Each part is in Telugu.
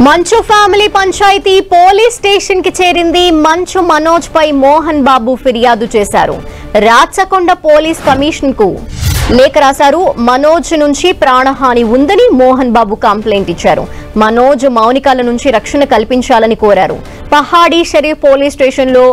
మంచు ఫ్యామిలీ పంచాయతీ పోలీస్ స్టేషన్ కి చేరింది. మంచు మనోజ్ పై మోహన్ బాబు ఫిర్యాదు చేశారు. రాచకొండ పోలీస్ కమిషన్ కు లేఖ రాశారు. మనోజ్ నుంచి ప్రాణహాని ఉందని మోహన్ బాబు కంప్లైంట్ ఇచ్చారు. మనోజ్ మౌనికాల నుంచి రక్షణ కల్పించాలని కోరారు. పహాడీ షరీఫ్ పోలీస్ స్టేషన్ లో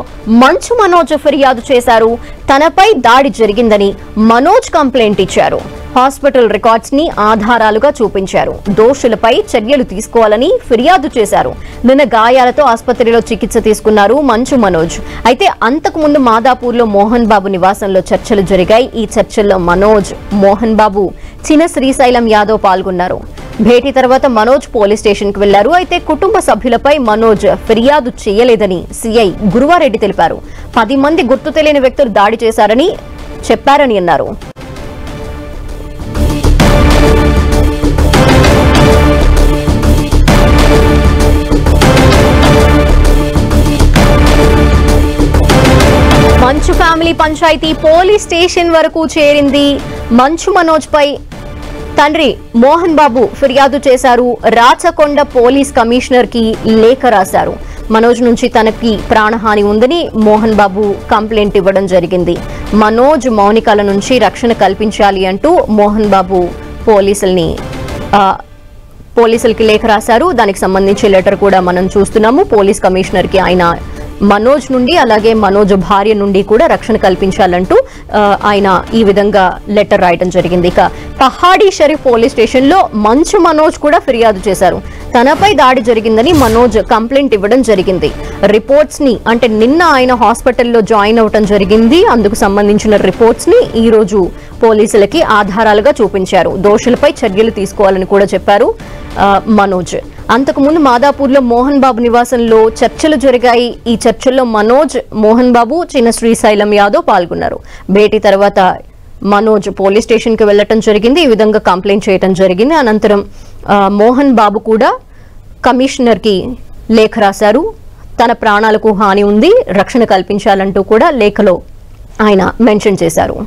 మంచు మనోజ్ ఫిర్యాదు చేశారు. తనపై దాడి జరిగిందని మనోజ్ కంప్లైంట్ ఇచ్చారు. హాస్పిటల్ రికార్డ్స్ ని ఆధారాలుగా చూపించారు. దోషులపై చర్యలు తీసుకోవాలని ఫిర్యాదు చేశారు. నిన్న గాయాలతో ఆసుపత్రిలో చికిత్స తీసుకున్నారు మంచు మనోజ్. అయితే అంతకు ముందు మాదాపూర్ లో మోహన్ బాబు నివాసంలో చర్చలు జరిగాయి. ఈ చర్చల్లో మనోజ్, మోహన్ బాబు, చిన్న శ్రీశైలం యాదవ్ పాల్గొన్నారు. భేటీ తర్వాత మనోజ్ పోలీస్ స్టేషన్ కు వెళ్లారు. అయితే కుటుంబ సభ్యులపై మనోజ్ ఫిర్యాదు చేయలేదని సిఐ గురువారెడ్డి తెలిపారు. 10 మంది గుర్తు తెలియని వ్యక్తులు దాడి చేశారని చెప్పారని అన్నారు. మంచు ఫ్యామిలీ పంచాయతీ పోలీస్ స్టేషన్ వరకు చేరింది. మంచు మనోజ్ పై తండ్రి మోహన్ బాబు ఫిర్యాదు చేశారు. రాచకొండ పోలీస్ కమిషనర్ కి లేఖ రాశారు. మనోజ్ నుంచి తనకి ప్రాణహాని ఉందని మోహన్ బాబు కంప్లైంట్ ఇవ్వడం జరిగింది. మనోజ్ మౌనికాల నుంచి రక్షణ కల్పించాలి అంటూ మోహన్ బాబు పోలీసులకి లేఖ రాశారు. దానికి సంబంధించి లెటర్ కూడా మనం చూస్తున్నాము. పోలీస్ కమిషనర్ కి ఆయన మనోజ్ నుండి అలాగే మనోజ్ భార్య నుండి కూడా రక్షణ కల్పించాలంటూ ఆయన ఈ విధంగా లెటర్ రాయడం జరిగింది. ఇక పహాడీ షరీఫ్ పోలీస్ స్టేషన్ లో మంచు మనోజ్ కూడా ఫిర్యాదు చేశారు. తనపై దాడి జరిగిందని మనోజ్ కంప్లైంట్ ఇవ్వడం జరిగింది. రిపోర్ట్స్ ని అంటే నిన్న ఆయన హాస్పిటల్లో జాయిన్ అవడం జరిగింది. అందుకు సంబంధించిన రిపోర్ట్స్ ని ఈ రోజు పోలీసులకి ఆధారాలుగా చూపించారు. దోషులపై చర్యలు తీసుకోవాలని కూడా చెప్పారు మనోజ్. అంతకుముందు మాదాపూర్ లో మోహన్ బాబు నివాసంలో చర్చలు జరిగాయి. ఈ చర్చల్లో మనోజ్, మోహన్ బాబు, చిన్న శ్రీశైలం యాదవ్ పాల్గొన్నారు. భేటీ తర్వాత మనోజ్ పోలీస్ స్టేషన్ కి వెళ్లటం జరిగింది. ఈ విధంగా కంప్లైంట్ చేయడం జరిగింది. అనంతరం మోహన్ బాబు కూడా కమిషనర్ కి లేఖ రాశారు. తన ప్రాణాలకు హాని ఉంది, రక్షణ కల్పించాలంటూ కూడా లేఖలో ఆయన మెన్షన్ చేశారు.